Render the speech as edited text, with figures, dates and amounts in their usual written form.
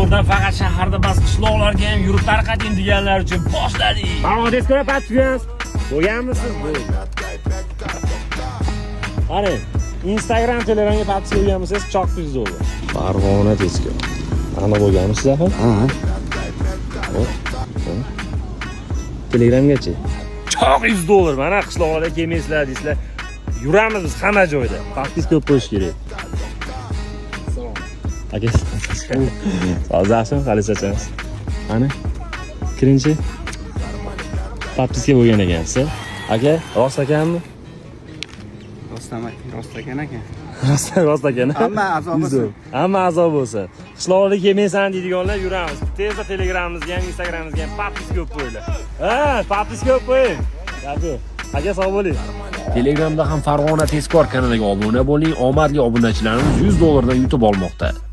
Yo'ldan faqat shaharda bas qishloqlarga ham yurib tarqating deganlar uchun boshladik. Farg'ona tezkor podpis. Bo'lganmisiz bu? Qani, Instagram, Telegramga podpis bo'lganmisiz? Chokdingiz o'zi. Farg'ona tezkor. Ana bo'lganmisiz axir? Ha. Telegramgachi. Choq $100. Mana qishloqlarga kelmaysizlar deysizlar. Yuramiz biz hamma joyda. Podpis ko'p qo'yish kerak. Aka. Hozirmi? Qalisachamiz. Qani? Kiringchi. Podpisga bo'lgan ekansiz. Aka, rost ekanmi? Rost ekan aka. Rost ekan. Hamma azob bo'lsin. Hamma azob bo'lsin. Qishloqlarga kelmaysan deydiganlar yuramiz. Tezda Telegramimizga ham, Instagramimizga ham podpis ko'p qo'yinglar. Ha, podpis ko'p qo'ying. Gapi. Aka sog' bo'ling. Telegramda ham Farg'ona tezkor kanaliga obuna bo'ling. Omadli obunachilarimiz $100 dan yutib olmoqda.